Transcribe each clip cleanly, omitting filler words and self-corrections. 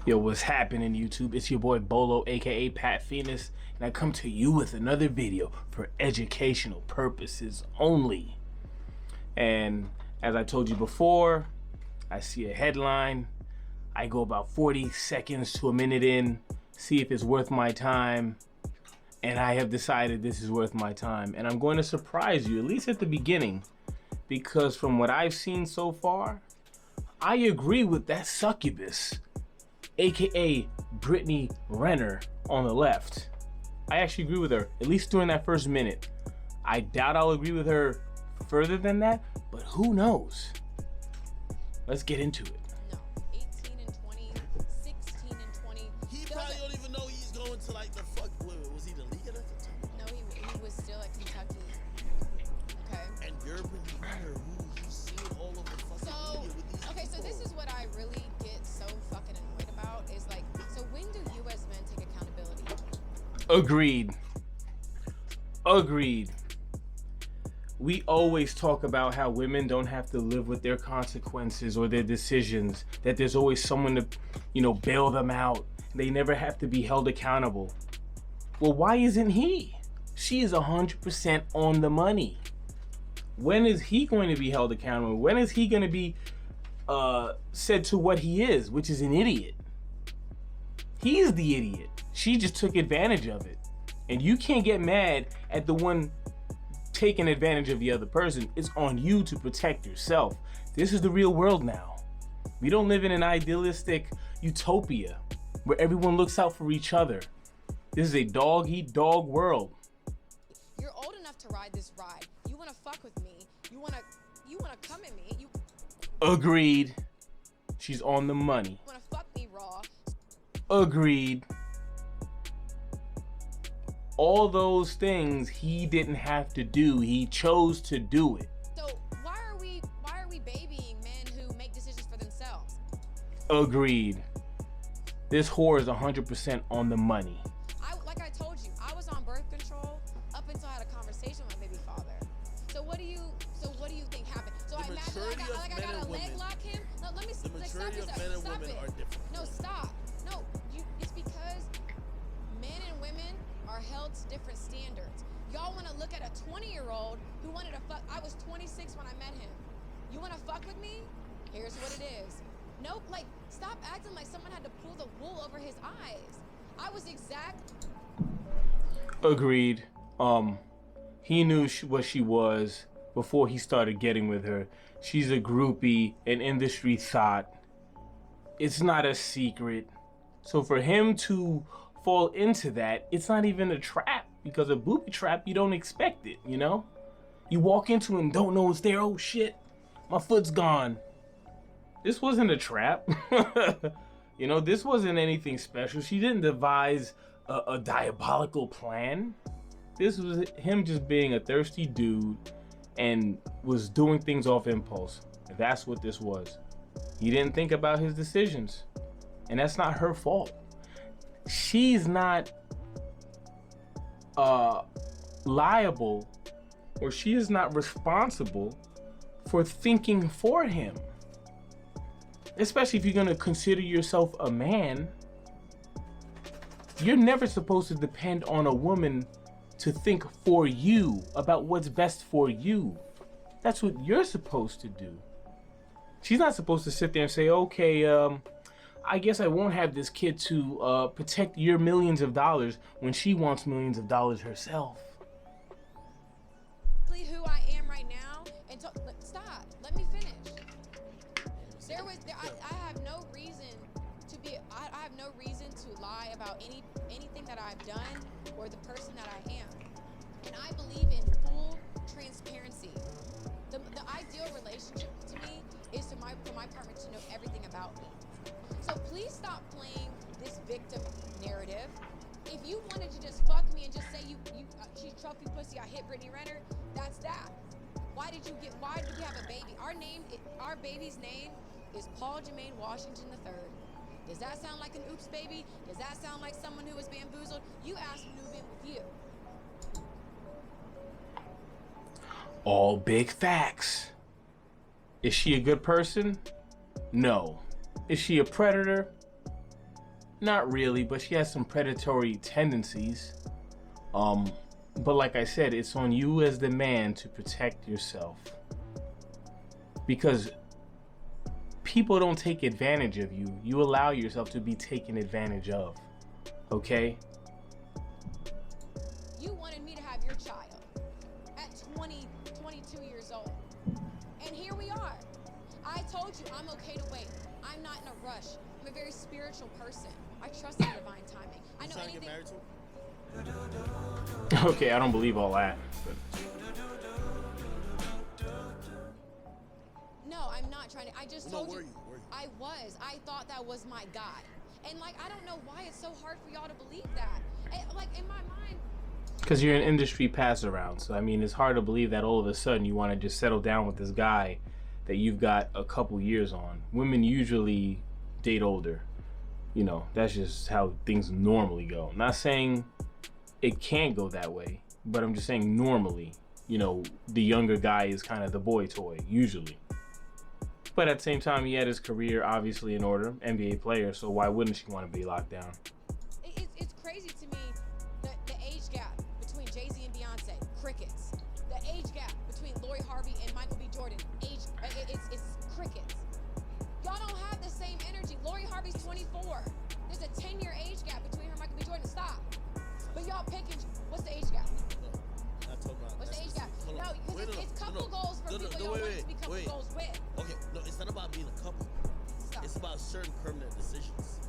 Yo, what's happening, YouTube? It's your boy Bolo, aka Pat Phoenix, and I come to you with another video for educational purposes only. And as I told you before, I see a headline, I go about 40 seconds to a minute in, see if it's worth my time, and I have decided this is worth my time. And I'm going to surprise you, at least at the beginning, because from what I've seen so far, I agree with that succubus, aka Brittany Renner on the left. I actually agree with her, at least during that first minute. I doubt I'll agree with her further than that, but who knows? Let's get into it. No, 18 and 20, 16 and 20. He probably don't even know he's going to like the fuck. Was he the league at the time? No, he was still at Kentucky. Okay. And you're Brittany Renner, who he's seen all over the fucking So, media with these okay, so people. this is what I really get so fucking annoyed about is like, so when do you as men take accountability? Agreed. Agreed. We always talk about how women don't have to live with their consequences or their decisions, that there's always someone to, bail them out. They never have to be held accountable. Well, why isn't he? She is 100% on the money. When is he going to be held accountable? When is he going to be said to what he is, which is an idiot? He's the idiot. She just took advantage of it. And you can't get mad at the one taking advantage of the other person. It's on you to protect yourself. This is the real world now. We don't live in an idealistic utopia where everyone looks out for each other. This is a dog-eat-dog world. You're old enough to ride this ride. You wanna fuck with me. You wanna come at me. You Agreed. She's on the money. wanna fuck me raw. Agreed. All those things he didn't have to do. He chose to do it. So why are we babying men who make decisions for themselves? Agreed. This whore is 100% on the money. Like I told you, I was on birth control up until I had a conversation with my baby father. So what do you think happened? So I imagine maturity of I men gotta and leg women- lock him. No, let me The like, maturity of men and stop women it. are different. No, stop. No, it's because men and women are held to different standards. Y'all want to look at a 20-year-old who wanted to fuck. I was 26 when I met him. You want to fuck with me? Here's what it is. Nope, like, stop acting like someone had to pull the wool over his eyes. I was exact. Agreed. He knew what she was before he started getting with her. She's a groupie, an industry thought. It's not a secret. So for him to fall into that, it's not even a trap, because a booby trap, you don't expect it, You walk into it and don't know it's there. Oh shit, my foot's gone. This wasn't a trap. This wasn't anything special. She didn't devise a diabolical plan. This was him just being a thirsty dude and was doing things off impulse. That's what this was. He didn't think about his decisions, and that's not her fault. She's not liable, or she is not responsible for thinking for him. Especially if you're gonna consider yourself a man, you're never supposed to depend on a woman to think for you about what's best for you. That's what you're supposed to do. She's not supposed to sit there and say, okay, I guess I won't have this kid to protect your millions of dollars when she wants millions of dollars herself. Who I am right now, and stop. Let me finish. I have no reason to be. I have no reason to lie about anything that I've done or the person that I am. And I believe in full transparency. The ideal relationship to me is for my partner to know everything about me. So please stop playing this victim narrative. If you wanted to just fuck me and just say she's trophy pussy, I hit Brittany Renner, that's that. Why did you have a baby? Our baby's name is Paul Jermaine Washington III. Does that sound like an oops baby? Does that sound like someone who was bamboozled? You asked me to move in with you. All big facts. Is she a good person? No. Is she a predator? Not really, but she has some predatory tendencies. But like I said, it's on you as the man to protect yourself. Because people don't take advantage of you. You allow yourself to be taken advantage of. Okay? You wanted me to have your child at 20, 22 years old. And here we are. I told you I'm okay to wait. I'm not in a rush. I'm a very spiritual person. I trust in divine timing. I know Trying to get anything. married to him? Okay, I don't believe all that. But No, I'm not trying to. I just No, told were you. you? Were you? I was. I thought that was my guy. And like, I don't know why it's so hard for y'all to believe that. Like, in my mind, because you're an industry pass around, so I mean, it's hard to believe that all of a sudden you want to just settle down with this guy that you've got a couple years on. Women usually date older. You know, that's just how things normally go. I'm not saying it can't go that way, but I'm just saying normally, you know, the younger guy is kind of the boy toy, usually. But at the same time, he had his career obviously in order, NBA player, so why wouldn't she want to be locked down? it's crazy to me, the age gap between Jay-Z and Beyonce, crickets. The age gap between Lori Harvey and Michael B. Jordan, it's crickets. Y'all don't have the same energy. Lori Harvey's 24. There's a 10-year age gap between her and Michael B. Jordan. Stop. But y'all picking, what's the age gap? No, I told my. What's the age gap? Hold on. No, because it's couple goals for people y'all want to be couple goals with. Okay, no, it's not about being a couple. Stop. It's about certain permanent decisions.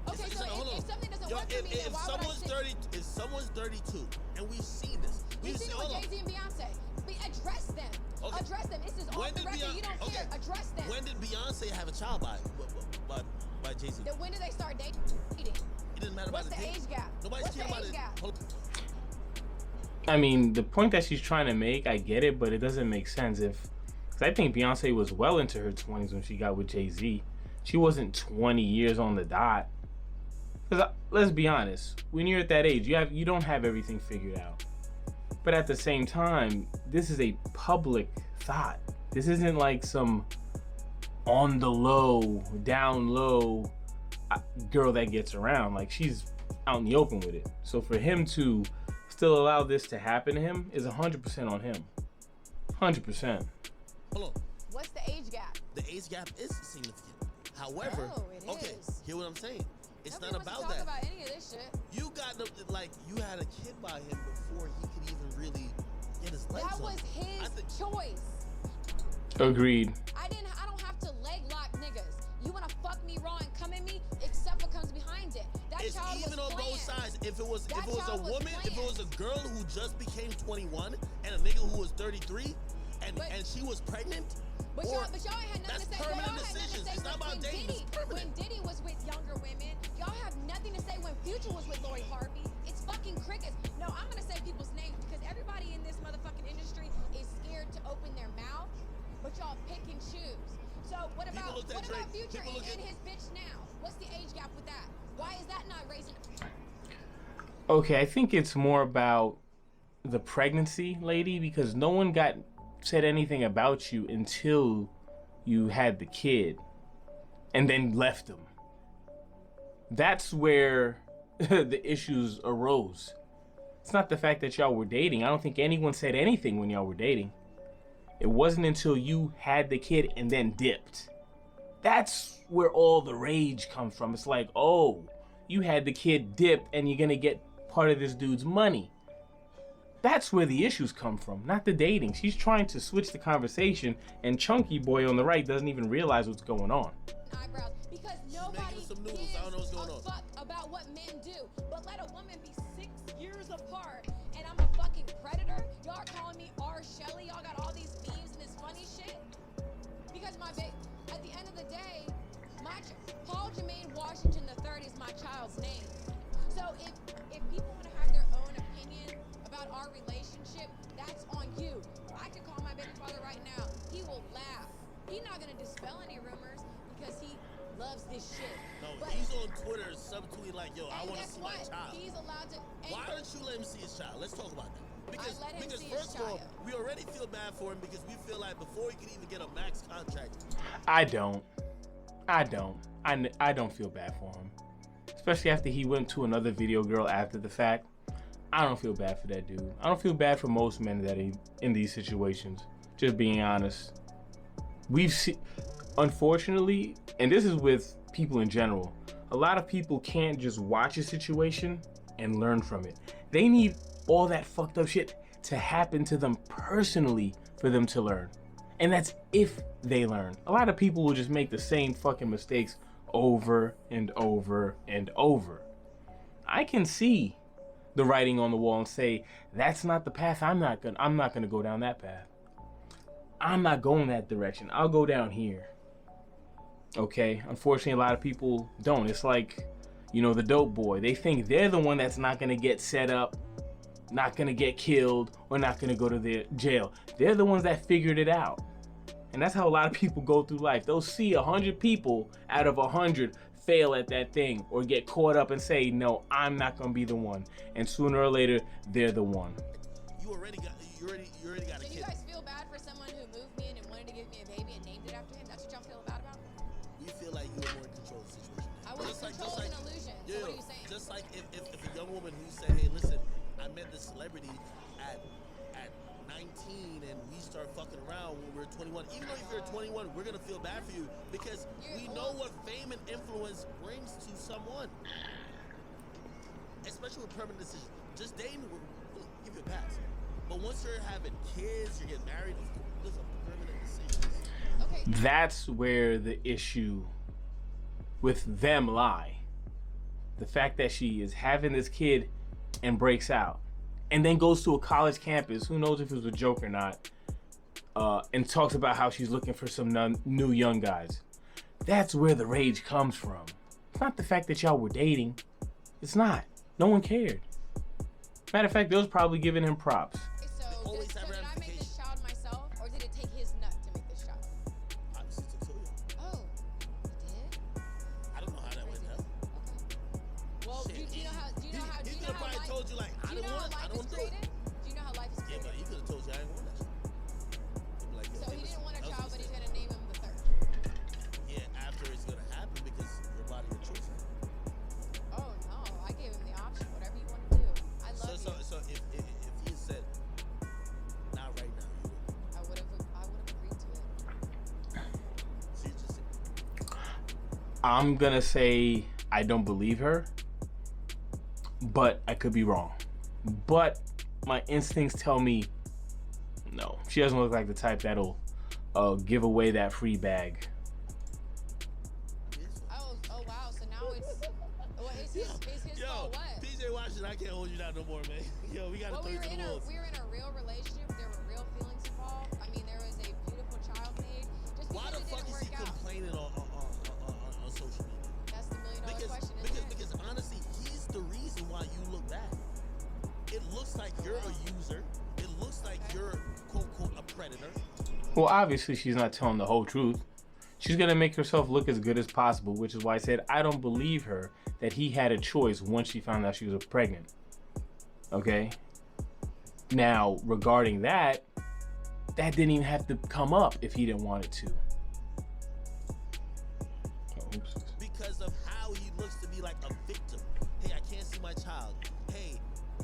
Okay, so hold on. if something doesn't Yo, work for me, then if why would I someone's sit? 30, if someone's 32, and we've seen this, You've seen it with hold on. Jay-Z and Beyonce. Address them. Okay. Address them. This is off the record. You don't care. Address them. When did Beyonce have a child by Jay-Z? Then when did they start dating? It didn't matter What's about the date. age gap? Nobody's What's caring the about age it. gap? Hold on. I mean, the point that she's trying to make, I get it, but it doesn't make sense because I think Beyonce was well into her 20s when she got with Jay-Z. She wasn't 20 years on the dot. Because let's be honest, when you're at that age, you don't have everything figured out. But at the same time, this is a public thought. This isn't like some on the low, down low girl that gets around. Like, she's out in the open with it. So for him to still allow this to happen to him is 100% on him. 100%. Hold on. What's the age gap? The age gap is significant. However, No, it okay, is. hear what I'm saying? It's Nobody not wants about to talk that. about any of this shit. You got you had a kid by him before he could even really get his legs That on. was his choice. Agreed. I don't have to leg lock niggas. You wanna fuck me raw and come at me, accept what comes behind it. That It's child even was on planned. both sides. If it was That a child was woman, if it was a planned. girl who just became 21 and a nigga who was 33 and But- she was pregnant, But or y'all ain't had nothing that's to say. permanent Y'all had nothing to decisions. say It's not about when dating, Diddy, it's permanent. when Diddy was with younger women. Y'all have nothing to say when Future was with Lori Harvey. It's fucking crickets. No, I'm gonna say people's names because everybody in this motherfucking industry is scared to open their mouth, but y'all pick and choose. So what about looked at what about Drake. Future People and look at- his bitch now? What's the age gap with that? Why is that not raising? Okay, I think it's more about the pregnancy, lady, because no one said anything about you until you had the kid and then left him. That's where the issues arose. It's not the fact that y'all were dating. I don't think anyone said anything when y'all were dating. It wasn't until you had the kid and then dipped. That's where all the rage comes from. It's like, oh, you had the kid dipped and you're gonna get part of this dude's money. That's where the issues come from, not the dating. She's trying to switch the conversation, and Chunky Boy on the right doesn't even realize what's going on. Eyebrows because nobody making some noodles. gives I don't know what's going a on. fuck about what men do. But let a woman be 6 years apart and I'm a fucking predator. Y'all are calling me R. Shelley. Y'all got all these memes and this funny shit. Because at the end of the day, Paul Jermaine Washington III is my child's name. So if people want to have their own opinion about our relationship, that's on you. I could call my baby father right now. He will laugh. He's not gonna dispel any rumors because he loves this shit. no, But- he's on Twitter subtweeting like, yo, I and want to guess see my what? child. He's allowed to. Why don't you let him see his child? Let's talk about that. Because, let him see his first of all, child. we already feel bad for him because we feel like before he could even get a max contract, I don't. I don't feel bad for him. especially after he went to another video girl after the fact. I don't feel bad for that dude. I don't feel bad for most men that are in these situations. Just being honest. We've seen, unfortunately, and this is with people in general, a lot of people can't just watch a situation and learn from it. They need all that fucked up shit to happen to them personally for them to learn. And that's if they learn. A lot of people will just make the same fucking mistakes over and over and over. I can see the writing on the wall and say, that's not the path. I'm not gonna go down that path. I'm not going that direction. I'll go down here. Okay, unfortunately a lot of people don't. It's like, you know, the dope boy. They think they're the one that's not gonna get set up, not gonna get killed, or not gonna go to the jail. They're the ones that figured it out. And that's how a lot of people go through life. They'll see 100 people out of 100 fail at that thing or get caught up and say, no, I'm not gonna be the one. And sooner or later, they're the one. You already got a So kid. you guys feel bad for someone who moved me in and wanted to give me a baby and named it after him? That's what y'all feel bad about? We feel like you were more in control of the situation. I was control is an illusion. So what are you saying? Just like if a young woman who said, hey, listen, I met this celebrity at 19 and we start fucking around when we're 21. Even though if you're 21, we're gonna feel bad for you because we know what fame and influence brings to someone. Especially with permanent decisions. Just dating, we'll give you a pass. But once you're having kids, you're getting married, those are permanent decisions. Okay. That's where the issue with them lie. The fact that she is having this kid and breaks out and then goes to a college campus, who knows if it was a joke or not, and talks about how she's looking for some new young guys. That's where the rage comes from. It's not the fact that y'all were dating. It's not. No one cared. Matter of fact, they was probably giving him props. So did I make this child myself, or did it take his nut to make this child? Obviously, it took two of you. Oh, it did? I don't know how that went down. Okay. Well, Shit, do you know how he could have probably life, told you like, I do you don't know how want it. I life don't is want to do it. created? Do you know how life is Yeah, created? but he could have told you I ain't want that shit. He'd be like, yo, So hey, he listen, didn't want a that was child, but he's mistake. gonna name him the third. Yeah, after it's gonna happen because your body, your choice. Oh no, I gave him the option. Whatever you want to do. I love you. So if he had said, not right now, you would. I would have agreed to it. So you just said, I'm gonna say I don't believe her, but I could be wrong. But my instincts tell me no. She doesn't look like the type that'll give away that free bag. Oh wow. So now it's his yo, fault. What? PJ Washington, I can't hold you down no more, man. Yo, we gotta Well, throw we you were to in the wolves. a real relationship. There were real feelings involved. I mean, there was a beautiful child made. Just Why because the it fuck didn't is he work out. complaining on social media? That's the $1,000,000 question. Isn't it? Because honestly, he's the reason why you look bad. It looks like you're a user. It looks like you're quote unquote a predator. Well, obviously she's not telling the whole truth. She's gonna make herself look as good as possible, which is why I said I don't believe her that he had a choice once she found out she was pregnant. Okay? Now, regarding that didn't even have to come up if he didn't want it to. Oops. Because of how he looks to be like a victim. Hey, I can't see my child. Hey,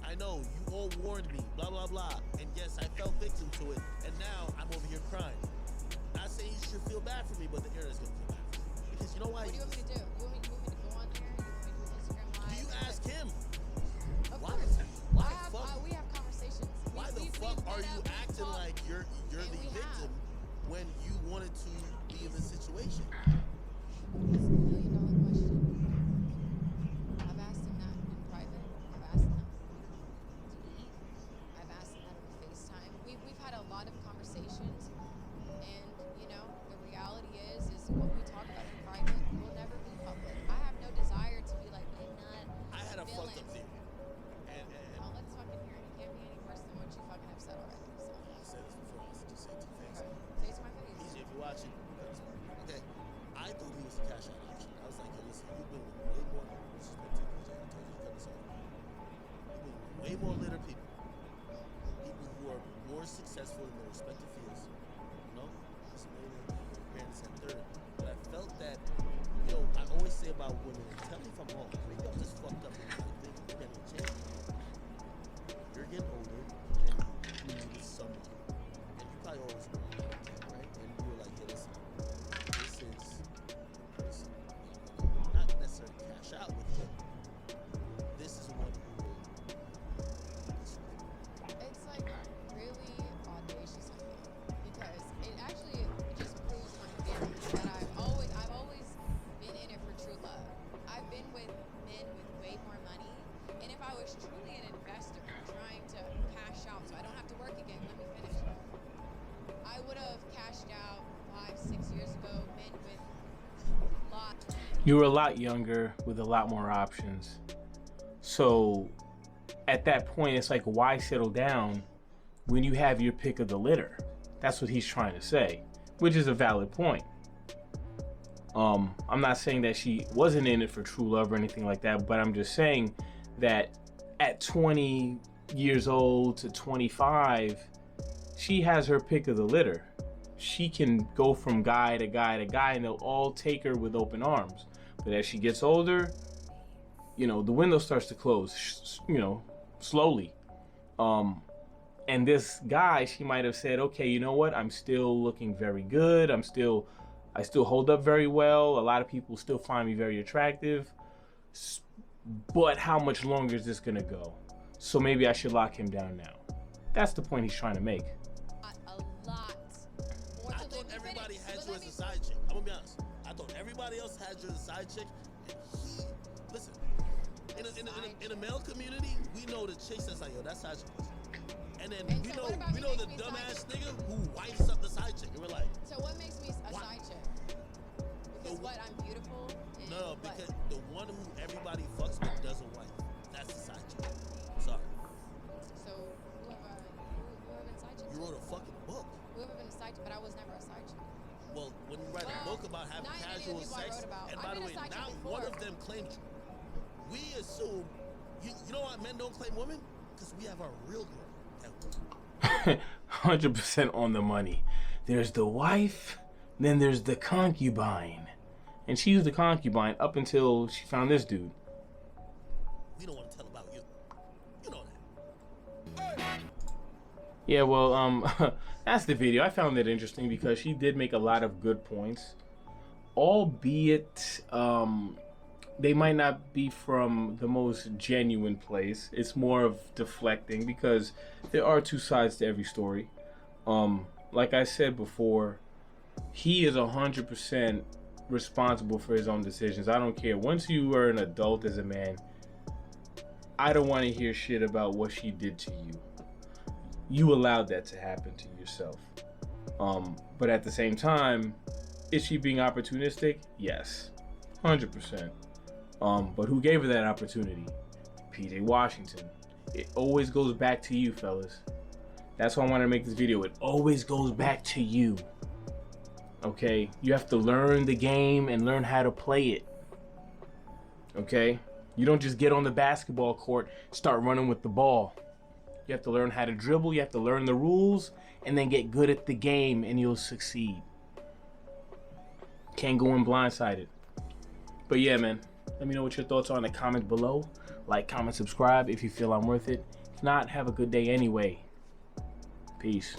I know you all warned me, blah blah blah. And yes, I fell victim to it, and now I'm over here crying. Not saying you should feel bad for me, but the internet's gonna feel bad for me. Because you know why? What do you want me to do? You want me to go on there? You want me to do Instagram Live? Do you ask him? Of Why course. why the fuck? We have conversations. Why the We've fuck met are up, you we've acting talked, like you're the and we victim have. when you wanted to be in this situation? It's the $1,000,000 question. I've asked him that in private. I've asked him that to eat. I've asked him that over FaceTime. We've had a lot of conversations, and you know the reality is what we talk about in private will never be I was truly an investor trying to cash out so I don't have to work again, let me finish. I would have cashed out 5-6 years ago, been with a lot. You were a lot younger with a lot more options. So at that point, it's like, why settle down when you have your pick of the litter? That's what he's trying to say, which is a valid point. I'm not saying that she wasn't in it for true love or anything like that, but I'm just saying that at 20 years old to 25, she has her pick of the litter. She can go from guy to guy to guy, and they'll all take her with open arms. But as she gets older, you know, the window starts to close, you know, slowly. And this guy, she might have said, okay, you know what? I'm still looking very good. I still hold up very well. A lot of people still find me very attractive. But how much longer is this gonna go? So maybe I should lock him down now. That's the point he's trying to make. A lot. More I to thought live, everybody finish. had But you let as a me- side chick. I'm gonna be honest. I thought everybody else had you as a side chick, and he, listen, in a male community, we know the chicks that's like, yo, that's side chick. And then And we so know what about we you know the makes me a side dumbass nigga who wipes up the side chick, and we're like, So what makes me a Why? side chick? Because what, I'm beautiful? And no, what? because the one who everybody fucks with doesn't wipe. That's the side chick. Sorry, So who have been side chick? you wrote a fucking book. Who have been a side chick? But I was never a side chick. Well, when you write a book about having not many of the casual people I sex, wrote about. and I've by the been a way, side chick not before. one of them claimed you. We assume, you know why men don't claim women? Because we have our real girl. 100% on the money. There's the wife, then there's the concubine. And she was the concubine up until she found this dude. We don't want to tell about you. You know that. Yeah, well, that's the video. I found it interesting because she did make a lot of good points. Albeit, they might not be from the most genuine place. It's more of deflecting because there are two sides to every story. Like I said before, he is 100% responsible for his own decisions. I don't care. Once you are an adult as a man, I don't want to hear shit about what she did to you. You allowed that to happen to yourself. But at the same time, is she being opportunistic? Yes, 100%. But who gave her that opportunity? PJ Washington. It always goes back to you, fellas. That's why I want to make this video. It always goes back to you. Okay? You have to learn the game and learn how to play it. Okay? You don't just get on the basketball court, start running with the ball. You have to learn how to dribble, you have to learn the rules, and then get good at the game, and you'll succeed. Can't go in blindsided. But yeah, man. Let me know what your thoughts are in the comments below. Like, comment, subscribe if you feel I'm worth it. If not, have a good day anyway. Peace.